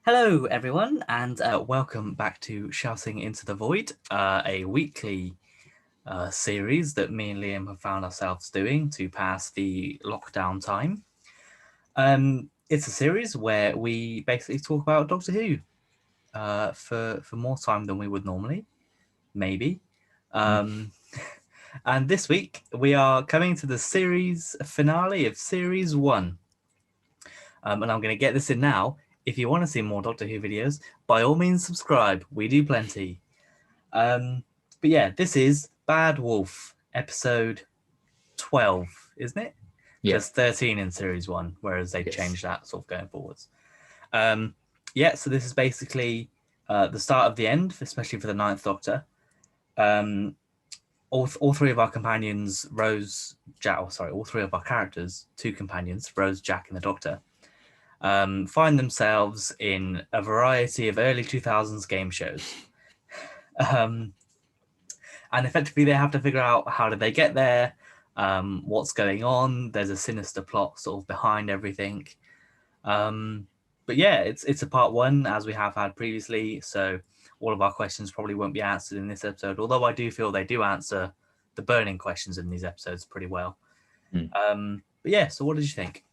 Hello, everyone, and welcome back to Shouting into the Void, a weekly series that me and Liam have found ourselves doing to pass the lockdown time. It's a series where we basically talk about Doctor Who for more time than we would normally, maybe. Um, and this week we are coming to the series finale of Series 1. And I'm going to get this in now. If you want to see more Doctor Who videos, by all means subscribe. We do plenty. But yeah, this is Bad Wolf, episode 12, isn't it? Yeah. Because 13 in series 1, whereas they've Yes. changed that sort of going forwards. Yeah, so this is basically the start of the end, especially for the Ninth Doctor. All three of our companions, Rose, Jack, all three of our characters, two companions, Rose, Jack, and the Doctor, find themselves in a variety of early 2000s game shows. And effectively, they have to figure out how did they get there, what's going on. There's a sinister plot sort of behind everything. But yeah, it's a part one, as we have had previously. So all of our questions probably won't be answered in this episode, although I do feel they do answer the burning questions in these episodes pretty well. But yeah, so what did you think?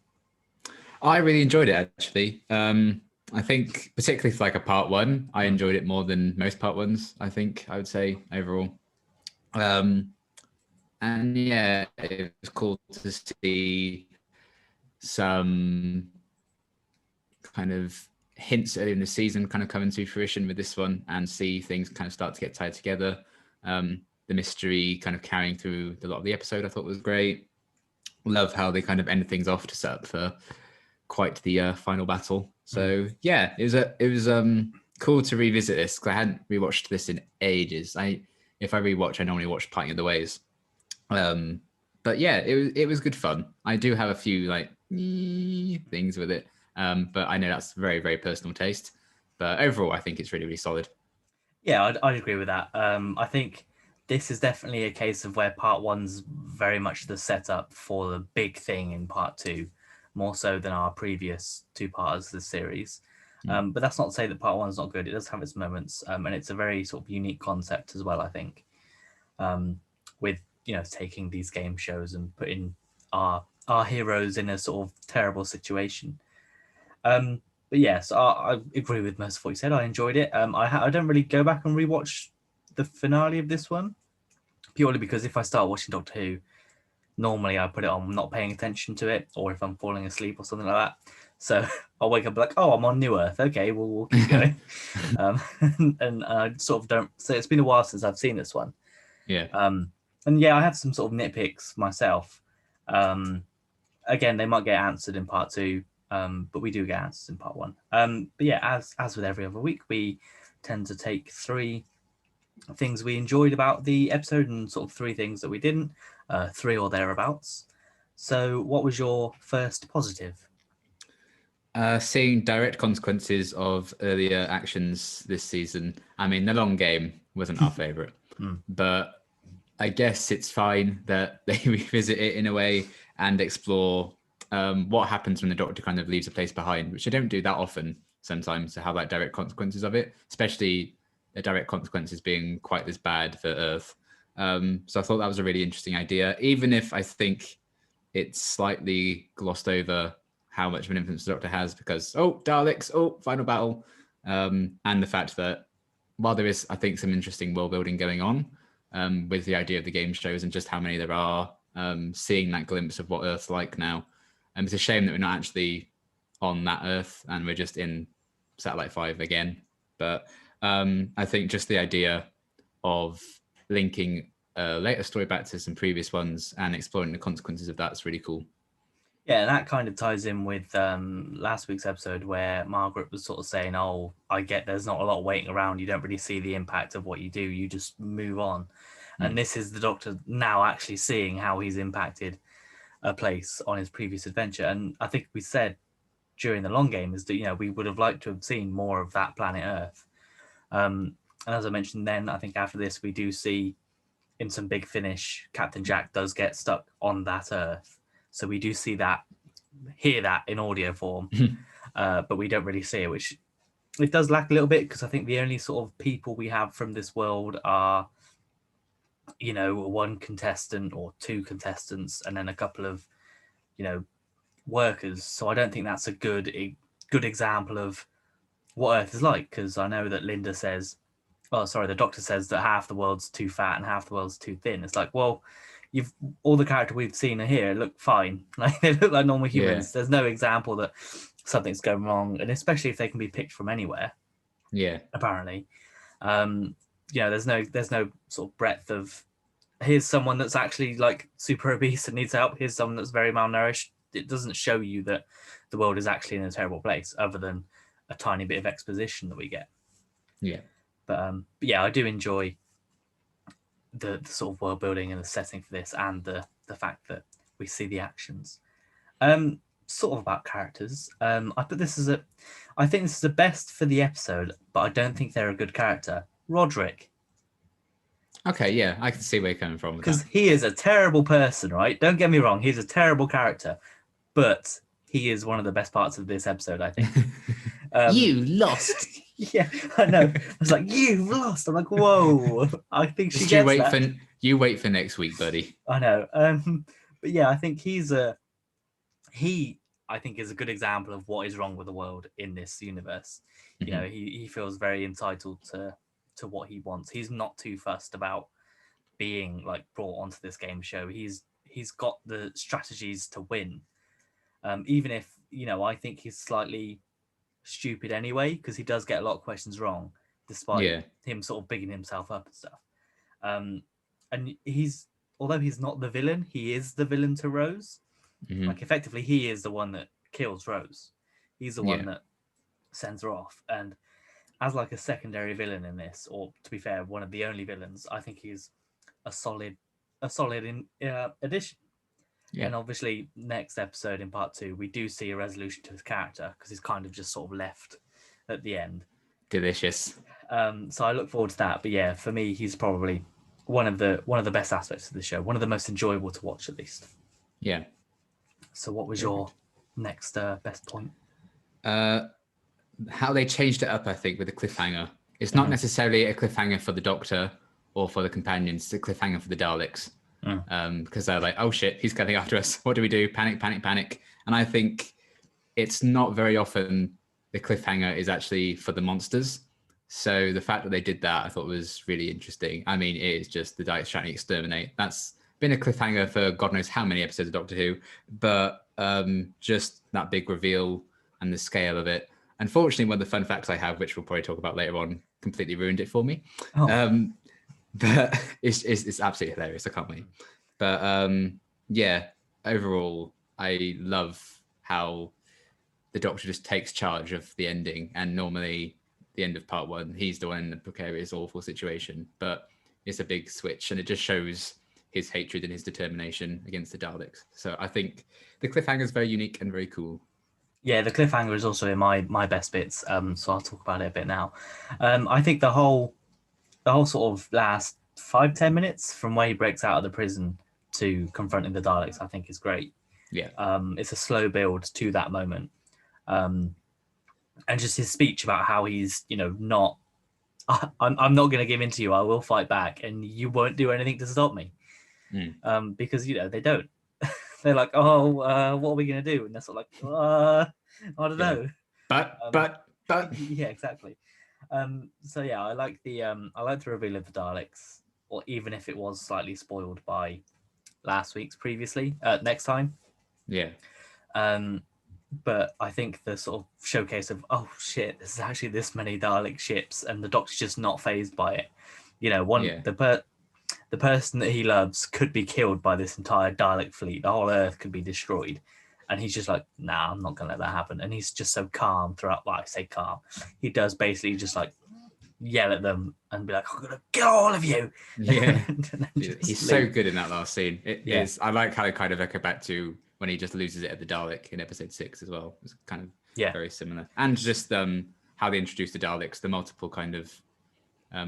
I really enjoyed it actually. I think particularly for like a part one, I enjoyed it more than most part ones, I think I would say overall. And yeah, it was cool to see some kind of hints early in the season kind of coming to fruition with this one and see things kind of start to get tied together. The mystery kind of carrying through a lot of the episode I thought was great. Love how they kind of ended things off to set up for quite the final battle. So yeah, it was cool to revisit this because I hadn't rewatched this in ages. If I rewatch, I normally watch Parting of the Ways. But yeah, it was good fun. I do have a few like things with it, but I know that's very very personal taste. But overall, I think it's really really solid. Yeah, I'd agree with that. I think this is definitely a case of where part one's very much the setup for the big thing in part two, more so than our previous two parts of the series. But that's not to say that part one's not good. It does have its moments, and it's a very sort of unique concept as well, I think, with taking these game shows and putting our heroes in a sort of terrible situation. But yes, I agree with most of what you said. I enjoyed it. I don't really go back and rewatch the finale of this one purely because if I start watching Doctor Who, normally I put it on not paying attention to it, or if I'm falling asleep or something like that. So I'll wake up like, oh, I'm on New Earth. Okay, we'll keep going. And I sort of don't. So it's been a while since I've seen this one. Yeah. And yeah, I have some sort of nitpicks myself. Again, they might get answered in part two. But we do get answers in part one. But yeah, as with every other week, we tend to take three things we enjoyed about the episode and sort of three things that we didn't, three or thereabouts. So what was your first positive? Seeing direct consequences of earlier actions this season. I mean, the long game wasn't our favorite, but I guess it's fine that they revisit it in a way and explore what happens when the Doctor kind of leaves a place behind, which they don't do that often sometimes to have like direct consequences of it, especially the direct consequences being quite this bad for Earth. So I thought that was a really interesting idea, even if I think it's slightly glossed over how much of an influence the Doctor has because, Daleks, final battle. And the fact that while there is, I think, some interesting world building going on with the idea of the game shows and just how many there are, seeing that glimpse of what Earth's like now. And it's a shame that we're not actually on that Earth and we're just in Satellite 5 again. But I think just the idea of linking a later story back to some previous ones and exploring the consequences of that's really cool. Yeah, and that kind of ties in with last week's episode where Margaret was sort of saying, "Oh, I get there's not a lot waiting around. You don't really see the impact of what you do. You just move on." And this is the Doctor now actually seeing how he's impacted a place on his previous adventure. And I think we said during the long game is that we would have liked to have seen more of that planet Earth. And as I mentioned, then I think after this we do see in some big finish, Captain Jack does get stuck on that Earth. So we do see that, hear that in audio form, but we don't really see it, which it does lack a little bit because I think the only sort of people we have from this world are, one contestant or two contestants, and then a couple of, workers. So I don't think that's a good example of what Earth is like, because I know that Linda says, oh, sorry, the doctor says that half the world's too fat and half the world's too thin. It's like, well, you've all the character we've seen here look fine. Like they look like normal Yeah. humans. There's no example that something's going wrong, and especially if they can be picked from anywhere. Yeah. Apparently, there's no sort of breadth of here's someone that's actually like super obese and needs help. Here's someone that's very malnourished. It doesn't show you that the world is actually in a terrible place, other than a tiny bit of exposition that we get. Yeah. But yeah, I do enjoy the sort of world building and the setting for this, and the fact that we see the actions. Sort of about characters. I think this is the best for the episode, but I don't think they're a good character. Rodrick. Okay, yeah, I can see where you're coming from with Because that. he is a terrible person, right? Don't get me wrong, he's a terrible character, but he is one of the best parts of this episode, I think. You lost. Yeah, I know. I was like, you've lost. I'm like, whoa. I think she gets that. You wait for next week, buddy. I know. But yeah, I think he I think is a good example of what is wrong with the world in this universe. Mm-hmm. He feels very entitled to what he wants. He's not too fussed about being like brought onto this game show. He's got the strategies to win. Even if, I think he's slightly stupid anyway, because he does get a lot of questions wrong, despite him sort of bigging himself up and stuff. And although he's not the villain, he is the villain to Rose. Mm-hmm. Like effectively, he is the one that kills Rose. He's the one that sends her off. And as like a secondary villain in this, or to be fair, one of the only villains, I think he's a solid addition. Yeah. And obviously, next episode in part 2, we do see a resolution to his character, because he's kind of just sort of left at the end. Delicious. So I look forward to that. But yeah, for me, he's probably one of the best aspects of the show, one of the most enjoyable to watch, at least. Yeah. So what was your next best point? How they changed it up, I think, with the cliffhanger. It's not necessarily a cliffhanger for the Doctor or for the companions. It's a cliffhanger for the Daleks. Because they're like, oh shit, he's coming after us. What do we do? Panic, panic, panic. And I think it's not very often the cliffhanger is actually for the monsters. So the fact that they did that, I thought was really interesting. I mean, it is just the Daleks trying to exterminate. That's been a cliffhanger for God knows how many episodes of Doctor Who. But just that big reveal and the scale of it. Unfortunately, one of the fun facts I have, which we'll probably talk about later on, completely ruined it for me. But it's absolutely hilarious. I can't wait. But yeah, overall, I love how the Doctor just takes charge of the ending. And normally, the end of part 1, he's the one in the precarious, awful situation. But it's a big switch, and it just shows his hatred and his determination against the Daleks. So I think the cliffhanger is very unique and very cool. Yeah, the cliffhanger is also in my best bits. So I'll talk about it a bit now. I think the whole sort of last 5-10 minutes from where he breaks out of the prison to confronting the Daleks, I think is great. Yeah. It's a slow build to that moment. And just his speech about how he's, not, I'm not going to give in to you. I will fight back, and you won't do anything to stop me. Because, they don't. They're like, oh, what are we going to do? And they're sort of like, I don't know. But. Yeah, exactly. So yeah, I like the reveal of the Daleks, or even if it was slightly spoiled by last week's next time. Yeah. But I think the sort of showcase of, oh shit, there's actually this many Dalek ships, and the Doctor's just not fazed by it. The person that he loves could be killed by this entire Dalek fleet. The whole Earth could be destroyed. And he's just like, nah, I'm not going to let that happen. And he's just so calm throughout. Well, I say calm. He does basically just like yell at them and be like, I'm going to kill all of you. Yeah. He's so good in that last scene. Is. I like how it kind of echo back to when he just loses it at the Dalek in episode 6 as well. It's kind of very similar. And just how they introduce the Daleks, the multiple kind of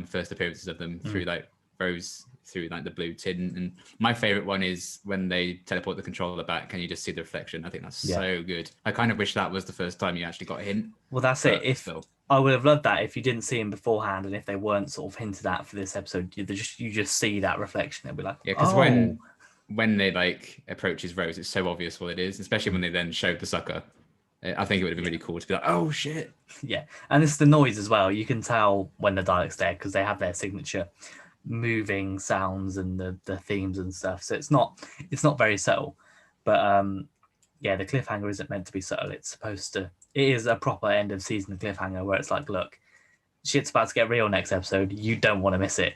first appearances of them through like Rose, through like the blue tin. And my favorite one is when they teleport the controller back and you just see the reflection. I think that's so good. I kind of wish that was the first time you actually got a hint. Well, that's it. I would have loved that if you didn't see him beforehand and if they weren't sort of hinted at for this episode. You just see that reflection. It'll be like, Yeah, because oh, when they like approaches Rose, it's so obvious what it is, especially when they then show the sucker. I think it would have been really cool to be like, oh shit. yeah. And it's the noise as well. You can tell when the Daleks there because they have their signature moving sounds and the themes and stuff. So it's not very subtle. But yeah, the cliffhanger isn't meant to be subtle. It's supposed to. It is a proper end of season cliffhanger where it's like, look, shit's about to get real next episode. You don't want to miss it.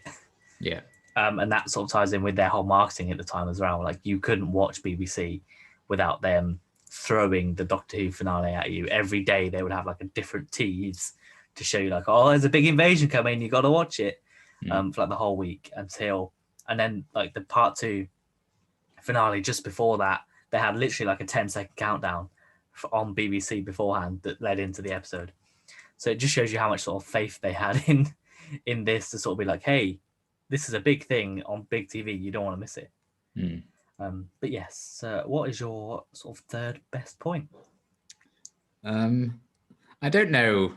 Yeah. And that sort of ties in with their whole marketing at the time as well. Like you couldn't watch BBC without them throwing the Doctor Who finale at you. Every day they would have like a different tease to show you like, oh, there's a big invasion coming. You got to watch it for like the whole week and then like the part 2 finale just before that, they had literally like a 10-second countdown on BBC beforehand that led into the episode. So it just shows you how much sort of faith they had in this to sort of be like, hey, this is a big thing on big TV. You don't want to miss it. But yes, what is your sort of third best point? I don't know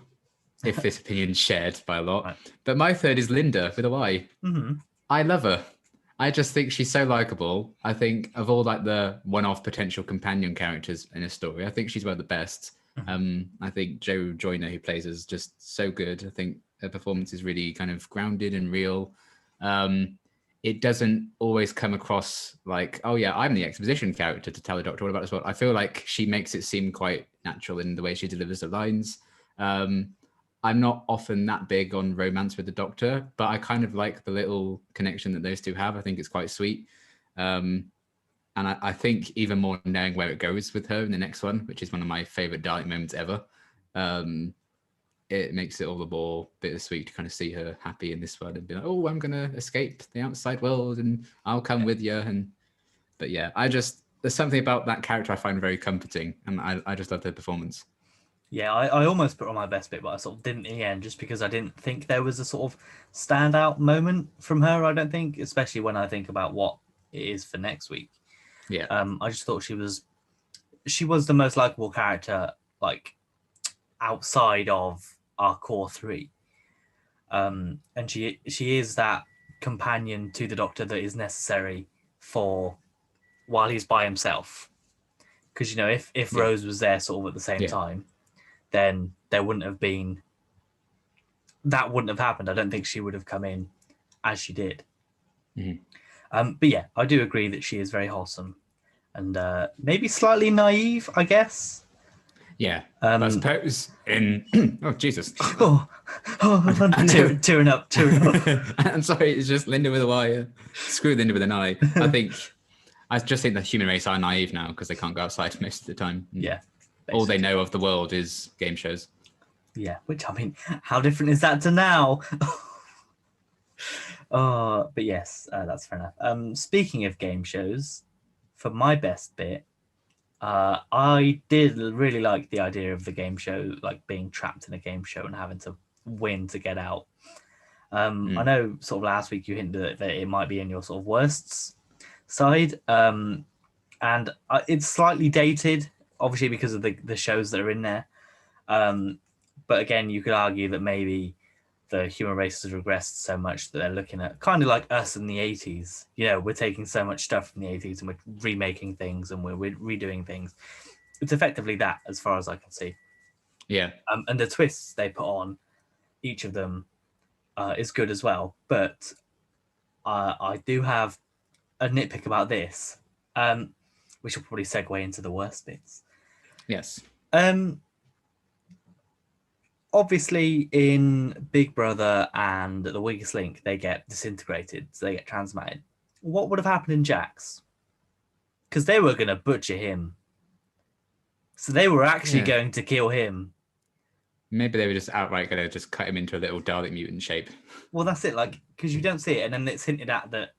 if this opinion is shared by a lot, Right. but my third is Linda with a Y. Mm-hmm. I love her. I just think she's so likable. I think of all like the one-off potential companion characters in a story, I think she's one of the best. I think Joe Joyner, who plays, is just so good. I think her performance is really kind of grounded and real. It doesn't always come across like, oh yeah, I'm the exposition character to tell the Doctor all about this world. I feel like she makes it seem quite natural in the way she delivers the lines. I'm not often that big on romance with the Doctor, but I kind of like the little connection that those two have. I think it's quite sweet. And I think even more knowing where it goes with her in the next one, which is one of my favorite Dalek moments ever. It makes it all the more bittersweet to kind of see her happy in this world and be like, oh, I'm going to escape the outside world and I'll come with you. But yeah, there's something about that character I find very comforting, and I just love her performance. Yeah, I almost put on my best bit, but I sort of didn't in the end, just because I didn't think there was a sort of standout moment from her. I don't think, especially when I think about what it is for next week. Yeah. I just thought she was the most likable character, like outside of our core 3. And she is that companion to the Doctor that is necessary for while he's by himself. Because if Rose was there sort of at the same time, then that wouldn't have happened. I don't think she would have come in as she did. But yeah, I do agree that she is very wholesome and maybe slightly naive, I guess. Yeah, I suppose in oh Jesus, I'm tearing up. I'm sorry, it's just Linda with a Y. Screw Linda with an I. I just think the human race are naive now because they can't go outside most of the time. Yeah. Basically. All they know of the world is game shows. Yeah, which, I mean, how different is that to now? But yes, that's fair enough. Speaking of game shows, for my best bit, I did really like the idea of the game show, like being trapped in a game show and having to win to get out. I know sort of last week you hinted that it might be in your sort of worsts side, and it's slightly dated, obviously because of the shows that are in there. But again, you could argue that maybe the human race has regressed so much that they're looking at kind of like us in the 80s. We're taking so much stuff from the 80s and we're remaking things and we're redoing things. It's effectively that, as far as I can see. Yeah. And the twists they put on each of them is good as well. But I do have a nitpick about this, which will probably segue into the worst bits. Yes. Obviously, in Big Brother and The Weakest Link, they get disintegrated, so they get transmatted. What would have happened in Jack's? Because they were going to butcher him. So they were actually going to kill him. Maybe they were just outright going to just cut him into a little Dalek mutant shape. Well, that's it, like, because you don't see it, and then it's hinted at that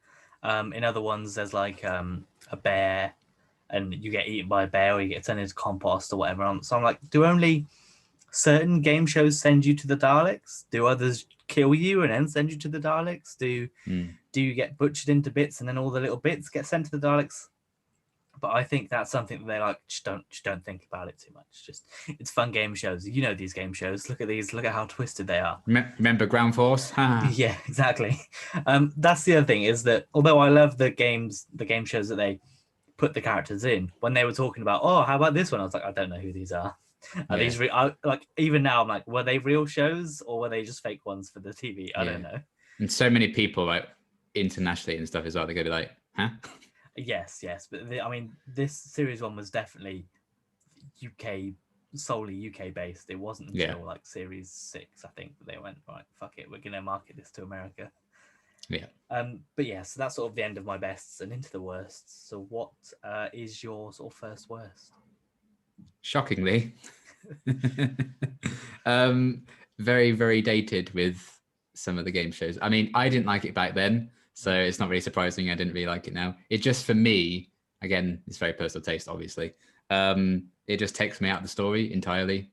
in other ones there's like a bear, and you get eaten by a bear, or you get turned into compost or whatever. So I'm like, do only certain game shows send you to the Daleks? Do others kill you and then send you to the Daleks? Do you get butchered into bits and then all the little bits get sent to the Daleks? But I think that's something that they like. Just don't think about it too much. Just it's fun game shows. You know these game shows. Look at these. Look at how twisted they are. Remember Ground Force? Yeah, exactly. That's the other thing is that although I love the game shows that they put the characters in, when they were talking about, oh, how about this one? I was like, I don't know who these are. Are these like even now? I'm like, were they real shows or were they just fake ones for the TV? I don't know. And so many people like internationally and stuff as well. They're gonna be like, huh? Yes, but I mean, this series one was definitely solely UK based. It wasn't until like series 6, I think, that they went, right, fuck it, we're gonna market this to America. Yeah. But yeah, so that's sort of the end of my bests and into the worsts. So what is your sort of first worst? Shockingly, very, very dated with some of the game shows. I mean, I didn't like it back then, so it's not really surprising I didn't really like it now. It just, for me, again, it's very personal taste, obviously. It just takes me out of the story entirely.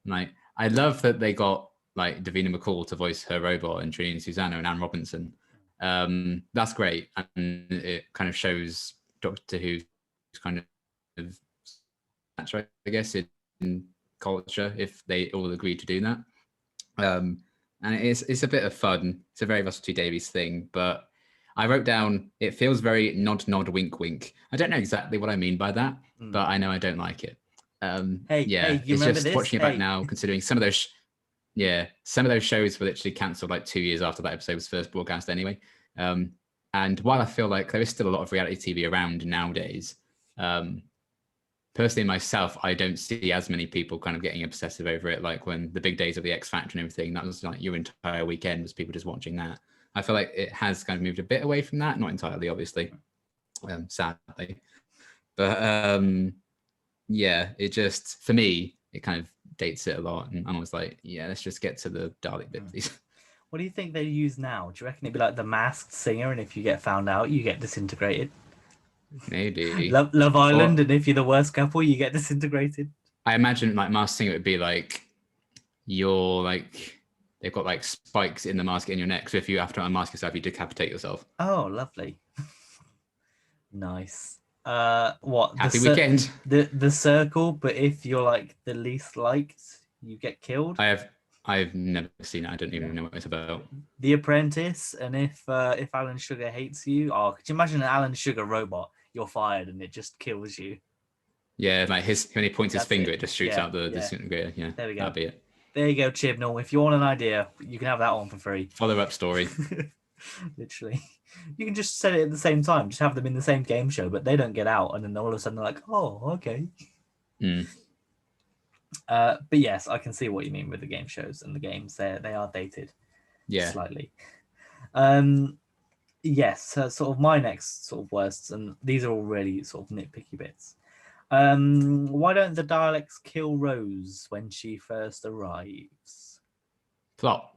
Like, I love that they got like Davina McCall to voice her robot and Trini and Susanna and Anne Robinson. That's great, and it kind of shows Doctor Who's kind of natural, I guess, in culture if they all agree to do that. And it's a bit of fun. It's a very Russell T Davies thing, but I wrote down it feels very nod wink wink. I don't know exactly what I mean by that, but I know I don't like it. Hey, you it's remember just this? Watching it back now, considering some of those shows were literally cancelled like 2 years after that episode was first broadcast anyway. And while I feel like there is still a lot of reality TV around nowadays, personally myself, I don't see as many people kind of getting obsessive over it. Like when the big days of the X Factor and everything, that was like your entire weekend was people just watching that. I feel like it has kind of moved a bit away from that, not entirely, obviously, sadly. But yeah, it just, for me, it kind of dates it a lot. And I'm always like, yeah, let's just get to the Dalek bit, please. What do you think they use now? Do you reckon it'd be like the Masked Singer, and if you get found out, you get disintegrated? Maybe. Love Island, and if you're the worst couple, you get disintegrated. I imagine like Masked Singer would be like, you're like, they've got like spikes in the mask in your neck. So if you have to unmask yourself, you decapitate yourself. Oh, lovely. Nice. What? Happy weekend. The circle, but if you're like the least liked, you get killed. I've never seen it. I don't even know what it's about. The Apprentice, and if Alan Sugar hates you, could you imagine an Alan Sugar robot? You're fired, and it just kills you. Yeah, like when he points his finger, it just shoots out the disintegrator. Yeah, there we go. That'd be it. There you go, Chibnall. If you want an idea, you can have that one for free. Follow-up story. Literally. You can just set it at the same time. Just have them in the same game show, but they don't get out. And then all of a sudden they're like, oh, okay. But yes, I can see what you mean with the game shows and the games. They are dated slightly. Yes, sort of my next sort of worsts, and these are all really sort of nitpicky bits. Why don't the Daleks kill Rose when she first arrives? Plot.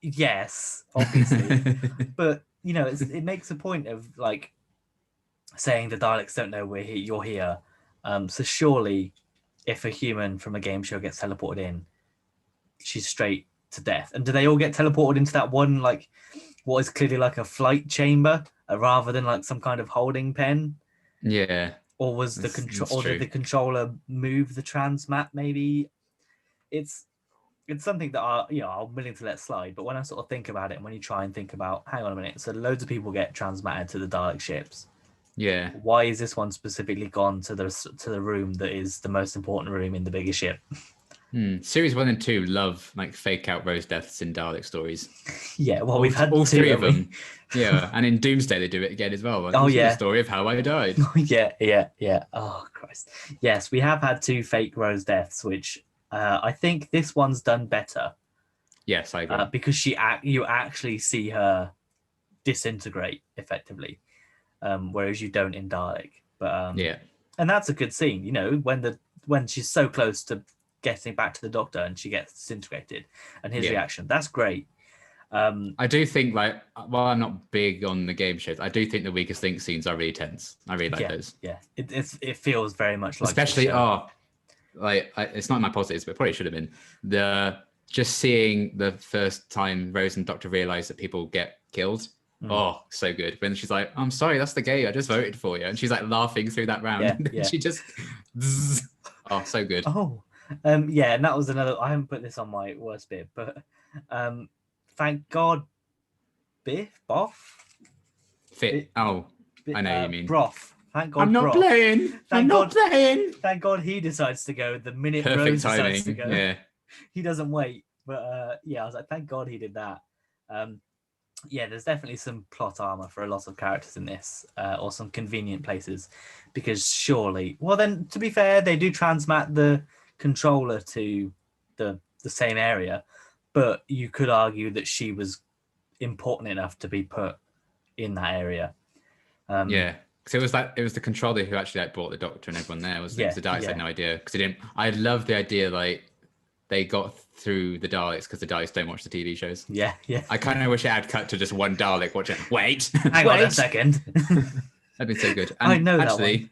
Yes, obviously. But, you know, it makes a point of, like, saying the Daleks don't know you're here. So surely, if a human from a game show gets teleported in, she's straight to death. And do they all get teleported into that one, like, what is clearly like a flight chamber, rather than, like, some kind of holding pen? Yeah. Or was did the controller move the transmat? Maybe it's something that I'm willing to let slide. But when I sort of think about it, and when you try and think about, hang on a minute, so loads of people get transmatted to the Dalek ships. Yeah. Why is this one specifically gone to the room that is the most important room in the bigger ship? Series 1 and 2 love like fake out Rose deaths in Dalek stories. Yeah, well, we've had all two, three of them. Yeah, and in Doomsday they do it again as well. Like, the story of how I died. Yeah. Oh Christ. Yes, we have had 2 fake Rose deaths, which I think this one's done better. Yes, I agree. Because you actually see her disintegrate effectively, whereas you don't in Dalek. But and that's a good scene. You know, when she's so close to getting back to the Doctor and she gets disintegrated, and his reaction, that's great. I do think, like, while I'm not big on the game shows, I do think the Weakest Link scenes are really tense. I really like those. Yeah, it feels very much like, especially it's not in my positives, but it probably should have been just seeing the first time Rose and Doctor realize that people get killed, Oh, so good. When she's like, I'm sorry, that's the gay I just voted for you. And she's like laughing through that round. Yeah, And then yeah. she just, oh, so good. Oh, yeah, and that was another. I haven't put this on my worst bit, but thank God, Boff, Oh, I know what you mean. Broth. Thank God, I'm not Broth. playing. I'm not playing. Thank God he decides to go the minute Perfect Rose timing. decides to go. Yeah. He doesn't wait. But yeah, I was like, thank God he did that. Yeah, there's definitely some plot armor for a lot of characters in this, or some convenient places, because surely, well, then to be fair, they do transmat the controller to the same area, but you could argue that she was important enough to be put in that area. Yeah. Because it was the controller who actually like brought the Doctor and everyone there, wasn't it? Because the Daleks had no idea. Because they didn't. I love the idea like they got through the Daleks because the Daleks don't watch the TV shows. Yeah, yeah. I kind of wish it had cut to just one Dalek watching. Wait, hang on a second. That'd be so good. And I know actually, that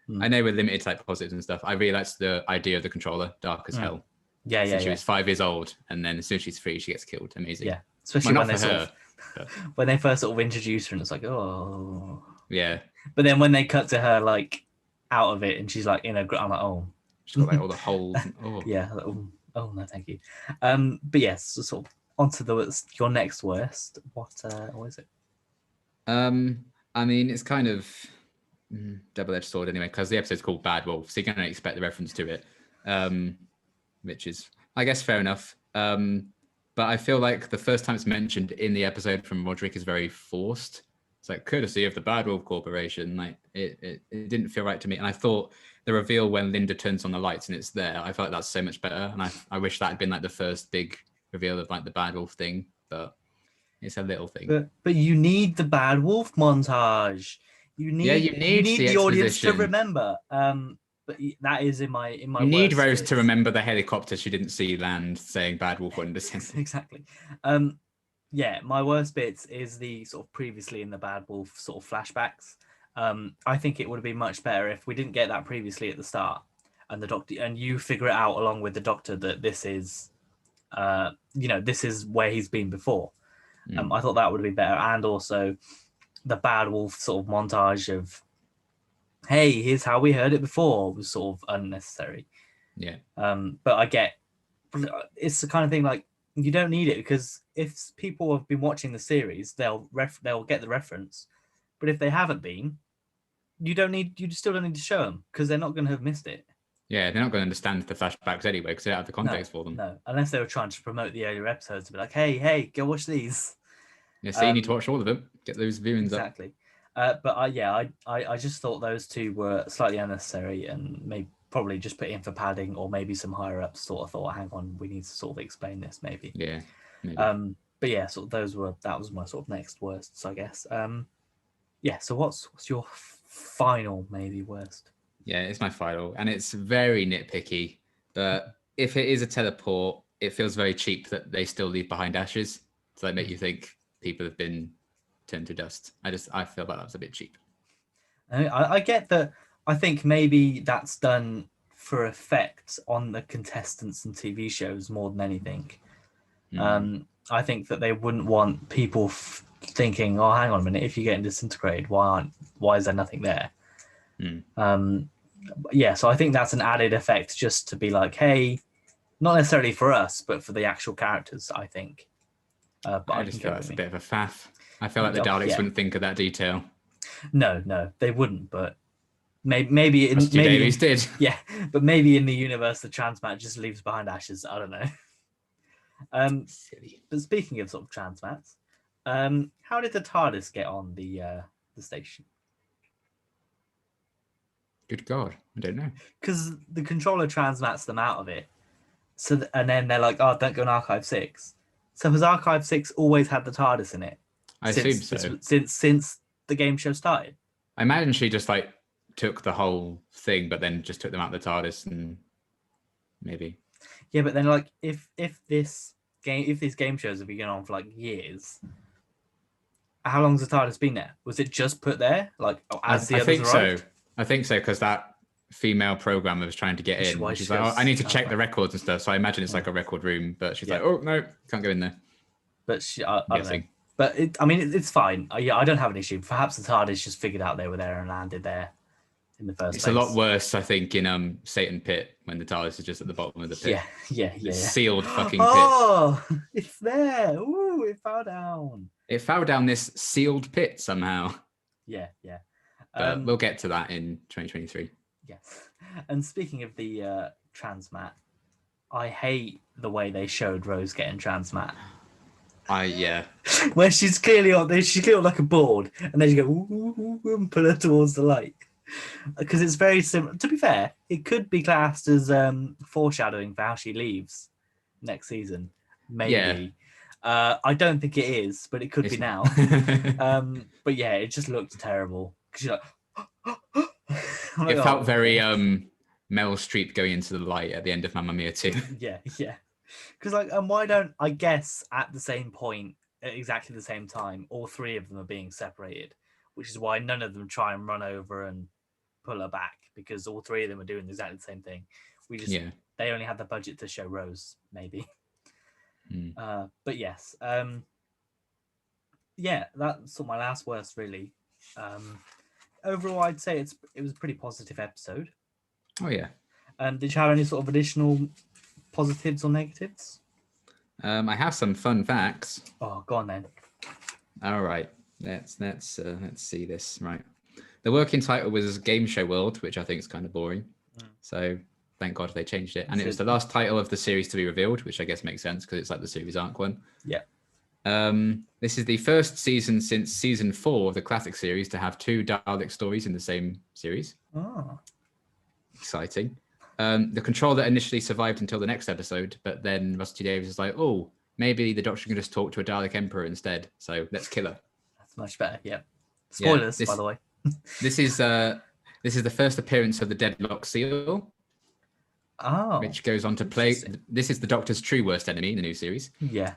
one. I know we're limited to like positives and stuff. I really liked the idea of the controller, dark as hell. Yeah, yeah. So she was 5 years old, and then as soon as she's 3, she gets killed. Amazing. Yeah, especially when they but... when they first sort of introduce her, and it's like, oh, yeah. But then when they cut to her like out of it, and she's like in a, I'm like, oh, she's got like all the holes. Oh, yeah. Like, oh no, thank you. But yes, so sort of onto your next worst. What is it? I mean, it's kind of double-edged sword anyway, because the episode's called Bad Wolf, so you're going to expect the reference to it, which is, I guess, fair enough. But I feel like the first time it's mentioned in the episode from Rodrick is very forced. It's like courtesy of the Bad Wolf Corporation. Like it didn't feel right to me. And I thought the reveal when Linda turns on the lights and it's there, I felt like that's so much better. And I wish that had been like the first big reveal of like the Bad Wolf thing, but it's a little thing. But you need the Bad Wolf montage. You need the audience to remember. But that is in my. You need Rose to remember the helicopter she didn't see land, saying "Bad Wolf" on descent. Exactly. Yeah, my worst bits is the sort of previously in the Bad Wolf sort of flashbacks. I think it would have been much better if we didn't get that previously at the start, and the Doctor and you figure it out along with the Doctor that this is, this is where he's been before. I thought that would have been better, and also the Bad Wolf sort of montage of, hey, here's how we heard it before, was sort of unnecessary. Yeah. But I get it's the kind of thing like you don't need it, because if people have been watching the series, they'll get the reference. But if they haven't been, you still don't need to show them, because they're not going to have missed it. Yeah, they're not going to understand the flashbacks anyway, because they don't have the context for them. No, unless they were trying to promote the earlier episodes to be like, hey, go watch these. Yeah, so you need to watch all of them. Get those viewings exactly. But I just thought those two were slightly unnecessary, and probably just put in for padding, or maybe some higher ups sort of thought, hang on, we need to sort of explain this maybe. Yeah. Maybe. But yeah, so that was my sort of next worsts, I guess. Yeah. So what's your final maybe worst? Yeah, it's my final, and it's very nitpicky. But if it is a teleport, it feels very cheap that they still leave behind ashes. So that make you think people have been turned to dust. I feel like that was a bit cheap. I get that. I think maybe that's done for effect on the contestants and TV shows more than anything. I think that they wouldn't want people thinking, oh, hang on a minute, if you're getting disintegrated, why is there nothing there? Yeah, so I think that's an added effect just to be like, hey, not necessarily for us, but for the actual characters, I think. But I just feel that's a bit of a faff. I feel like the Daleks wouldn't think of that detail. No, they wouldn't, but maybe Davies did. Yeah, but maybe in the universe the transmat just leaves behind ashes. I don't know. Silly. But speaking of sort of transmats, how did the TARDIS get on the station? Good God, I don't know. Because the controller transmats them out of it, so and then they're like, oh, don't go in Archive 6. So has Archive 6 always had the TARDIS in it? I assume so. Since the game show started. I imagine she just like took the whole thing, but then just took them out of the TARDIS and maybe. Yeah, but then like if these game shows have been going on for like years, how long's the TARDIS been there? Was it just put there like as the others arrived? I think so, because that female programmer was trying to get in. She's like, I need to check the records and stuff. So I imagine it's like a record room, but she's like, oh no, can't go in there. But I don't know. But it's fine. Yeah, I don't have an issue. Perhaps the TARDIS just figured out they were there and landed there in the first It's place. a lot worse, I think, in Satan Pit when the TARDIS is just at the bottom of the pit. Yeah. Sealed fucking pit. Oh, it's there. Ooh, it fell down. It fell down this sealed pit somehow. Yeah. But we'll get to that in 2023. Yes. And speaking of the transmat, I hate the way they showed Rose getting transmat. Yeah. Where she's clearly on like a board, and then you go ooh, and pull her towards the light. Because it's very similar. To be fair, it could be classed as foreshadowing for how she leaves next season. Maybe. Yeah. I don't think it is, but it could be now. But yeah, it just looked terrible. Because you're like, it felt very Meryl Streep going into the light at the end of Mamma Mia 2. Yeah. Because why don't, I guess at the same point, at exactly the same time, all three of them are being separated, which is why none of them try and run over and pull her back, because all three of them are doing exactly the same thing. They only had the budget to show Rose, maybe. But yes, that's sort of my last words, really. Overall, I'd say it was a pretty positive episode. Oh yeah. Did you have any sort of additional positives or negatives? I have some fun facts. Oh, go on then. All right, let's see this. Right, the working title was Game Show World, which I think is kind of boring. So thank God they changed it. And it was the last title of the series to be revealed, which I guess makes sense because it's like the series arc one. Yeah. This is the first season since season 4 of the classic series to have 2 Dalek stories in the same series. Oh. Exciting. The controller initially survived until the next episode, but then Rusty Davies was like, oh, maybe the Doctor can just talk to a Dalek Emperor instead. So let's kill her. That's much better. Yeah. Spoilers, by the way. This is the first appearance of the Deadlock Seal. Oh. Which goes on to play. This is the Doctor's true worst enemy in the new series. Yeah.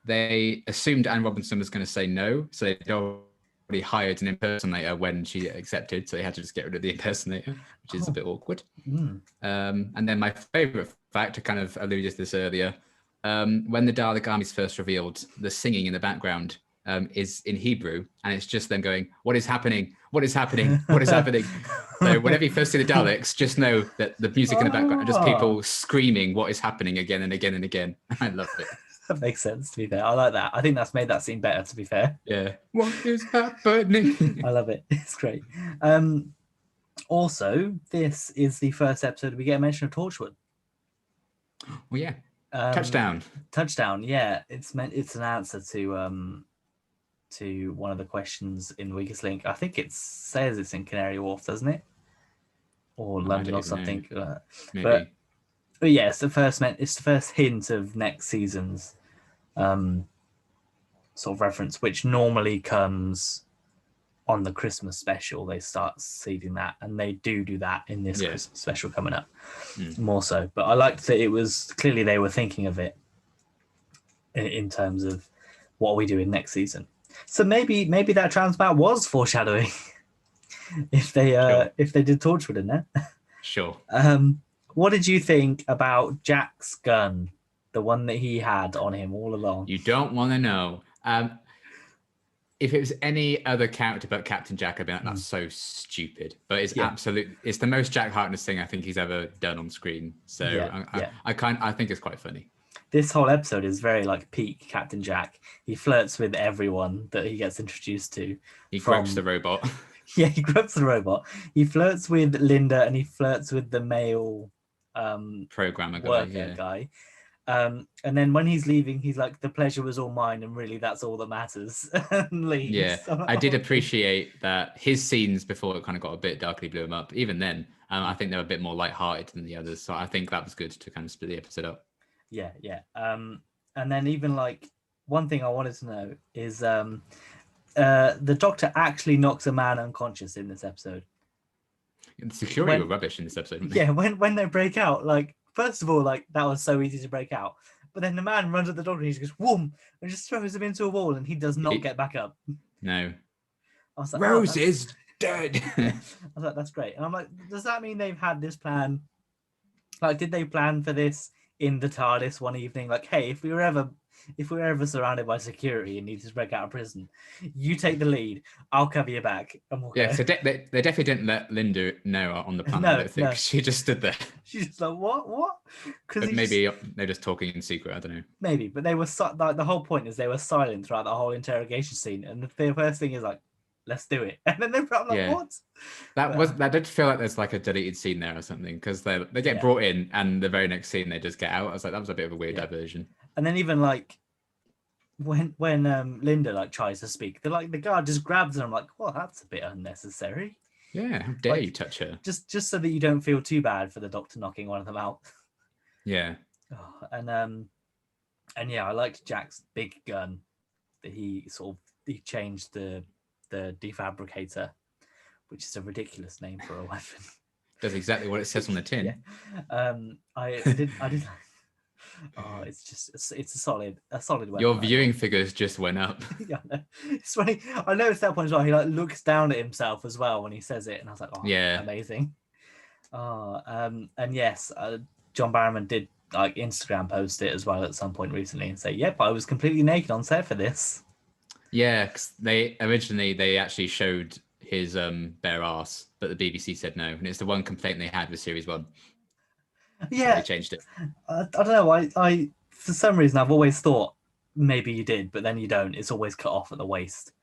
They assumed Anne Robinson was going to say no, so they already hired an impersonator when she accepted, so they had to just get rid of the impersonator, which is a bit awkward. And then my favorite fact, I kind of alluded to this earlier, when the Dalek army is first revealed, the singing in the background is in Hebrew, and it's just them going, what is happening? What is happening? What is happening? So whenever you first see the Daleks, just know that the music in the background are just people screaming what is happening again and again and again. I love it. That makes sense, to be fair. I like that. I think that's made that scene better, to be fair. Yeah. What is happening? I love it. It's great. Also, this is the first episode we get a mention of Torchwood. Well, yeah. Touchdown. Yeah. It's an answer to one of the questions in Weakest Link. I think it says it's in Canary Wharf, doesn't it? Or London or something. Maybe. But yeah, it's the first hint of next season's sort of reference, which normally comes on the Christmas special. They start seeding that, and they do that in this Christmas special coming up more so. But I liked that it was clearly they were thinking of it in terms of what are we doing next season. So maybe that transmat was foreshadowing if they did Torchwood in there. Sure. What did you think about Jack's gun, the one that he had on him all along? You don't want to know. If it was any other character but Captain Jack, I'd be like, that's so stupid. But it's it's the most Jack Harkness thing I think he's ever done on screen. So I think it's quite funny. This whole episode is very like peak Captain Jack. He flirts with everyone that he gets introduced to. He grabs the robot. Yeah, he grabs the robot. He flirts with Linda, and he flirts with the male programmer guy. And then when he's leaving, he's like, the pleasure was all mine, and really that's all that matters. And leaves. Yeah, I did appreciate that his scenes before it kind of got a bit darkly blew him up. Even then, I think they were a bit more lighthearted than the others. So I think that was good to kind of split the episode up. Yeah. And then even like one thing I wanted to know is the Doctor actually knocks a man unconscious in this episode. The security were rubbish in this episode. Yeah, when they break out, like, first of all, like, that was so easy to break out. But then the man runs at the Doctor and he just goes, whoom, and just throws him into a wall, and he does not get back up. No. I was like, Rose is dead. I was like, that's great. And I'm like, does that mean they've had this plan? Like, did they plan for this in the TARDIS one evening, like, hey, if we were ever surrounded by security and needed to break out of prison, you take the lead. I'll cover your back, and we'll Yeah, go. so they definitely didn't let Linda know on the planet. No, I don't think no. she just stood there. She's just like, what? Because But maybe they're just talking in secret. I don't know. maybe, but they were like the whole point is they were silent throughout the whole interrogation scene, and the first thing is like, let's do it, and then I'm like, Yeah. what? That did feel like there's like a deleted scene there or something, because they get brought in and the very next scene they just get out. I was like, that was a bit of a weird diversion. And then even like when Linda like tries to speak, they're like, the guard just grabs her. I'm like, well, that's a bit unnecessary. Yeah, how dare you touch her? Just so that you don't feel too bad for the Doctor knocking one of them out. Yeah. Oh, and yeah, I liked Jack's big gun that he changed the defabricator, which is a ridiculous name for a weapon. Does exactly what it says on the tin. Yeah. I did. Oh, it's a solid weapon. Your viewing figures just went up. Yeah, it's funny. I noticed that point as well. He like looks down at himself as well when he says it, and I was like, oh, yeah, amazing. And yes, John Barrowman did like Instagram post it as well at some point recently and say, yep, I was completely naked on set for this. Yeah, because they actually showed his bare ass, but the BBC said no, and it's the one complaint they had with Series 1. Yeah, they changed it. I don't know. I for some reason I've always thought maybe you did, but then you don't. It's always cut off at the waist.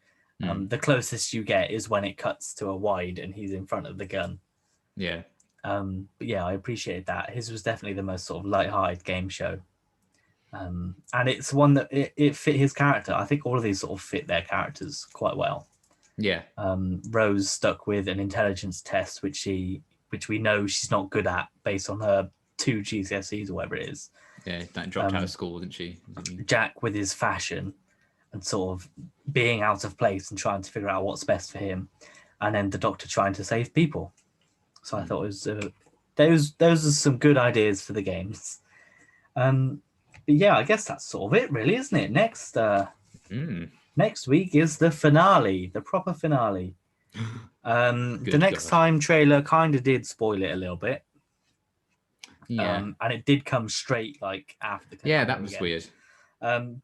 The closest you get is when it cuts to a wide and he's in front of the gun. Yeah. But yeah, I appreciated that. His was definitely the most sort of light-hearted game show. And it's one that it fit his character. I think all of these sort of fit their characters quite well. Yeah. Rose stuck with an intelligence test, which we know she's not good at based on her 2 GCSEs or whatever it is. Yeah, that dropped out of school, didn't she? Jack with his fashion and sort of being out of place and trying to figure out what's best for him. And then the Doctor trying to save people. So I thought it was those are some good ideas for the games. But yeah, I guess that's sort of it, really, isn't it? Next week is the finale, the proper finale. The next time trailer kind of did spoil it a little bit. Yeah. And it did come straight like after the yeah, that was again. Weird.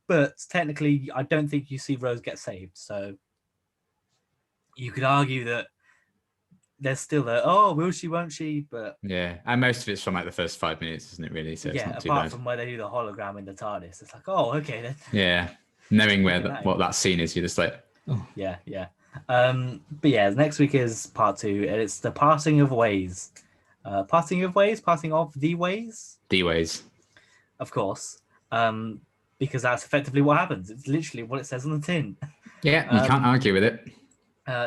But technically, I don't think you see Rose get saved. So you could argue that there's still will she, won't she? But yeah, and most of it's from like the first 5 minutes, isn't it? Really, so yeah, it's not too apart bad. from where they do the hologram in the TARDIS, it's like, oh, okay then. Yeah, knowing what that scene is, you're just like, oh. Yeah. But yeah, next week is part 2, and it's the parting of ways. Parting of the ways. The ways, of course. Because that's effectively what happens. It's literally what it says on the tin. Yeah, you can't argue with it.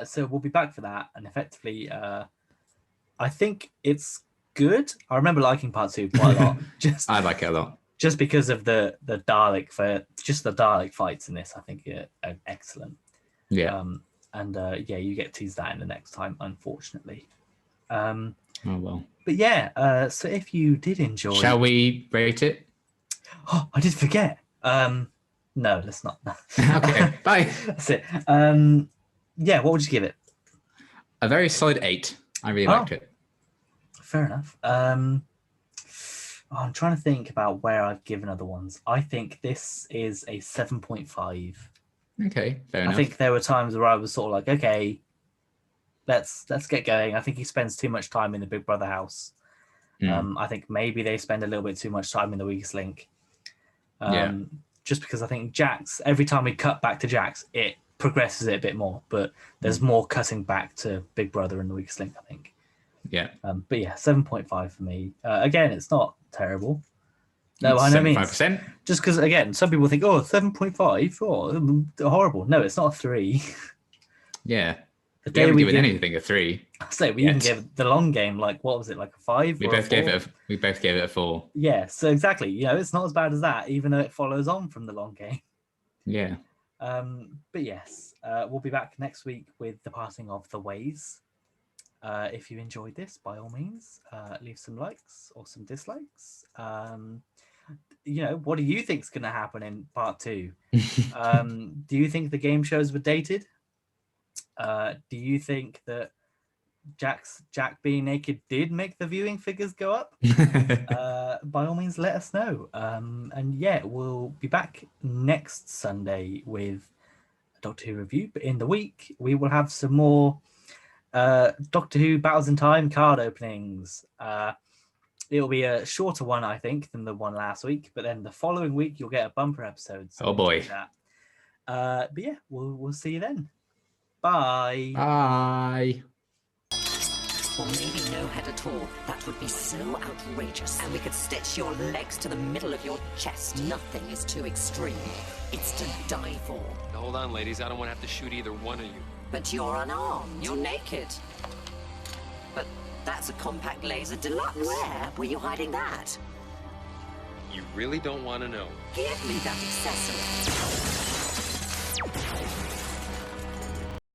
So we'll be back for that, and effectively, I think it's good. I remember liking part 2 quite a lot. I like it a lot, just because of the Dalek fights in this. I think are excellent. Yeah. Yeah, you get teased that in the next time, unfortunately. Oh well. But yeah, so if you did enjoy, shall we rate it? Oh, I did forget. No, let's not. Okay, bye. That's it. Yeah, what would you give it? A very solid 8. I really liked it. Fair enough. I'm trying to think about where I've given other ones. I think this is a 7.5. Okay, fair enough. I think there were times where I was sort of like, okay, let's get going. I think he spends too much time in the Big Brother house. I think maybe they spend a little bit too much time in the Weakest Link. Just because I think Jax, every time we cut back to Jax, it progresses it a bit more, but there's more cutting back to Big Brother and the Weakest Link, I think. Yeah. But yeah, 7.5 for me. Again, it's not terrible. No, I know. 75%. Just because, again, some people think, 7.5, horrible. No, it's not a 3. Yeah. We haven't given anything a 3. I say we even gave the long game, like, what was it, like a 5? We both gave it a 4. Yeah, so exactly. It's not as bad as that, even though it follows on from the long game. Yeah. But yes, we'll be back next week with the parting of the ways. If you enjoyed this, by all means, leave some likes or some dislikes. What do you think is going to happen in part 2? Do you think the game shows were dated? Do you think that Jack being naked did make the viewing figures go up, by all means, let us know. And yeah, we'll be back next Sunday with a Doctor Who review. But in the week, we will have some more Doctor Who Battles in Time card openings. It'll be a shorter one, I think, than the one last week. But then the following week, you'll get a bumper episode. So oh boy! that. But yeah, we'll see you then. Bye. Bye. Or maybe no head at all. That would be so outrageous. And we could stitch your legs to the middle of your chest. Nothing is too extreme. It's to die for. Now, hold on, ladies. I don't want to have to shoot either one of you. But you're unarmed. You're naked. But that's a compact laser deluxe. Where were you hiding that? You really don't want to know. Give me that accessory.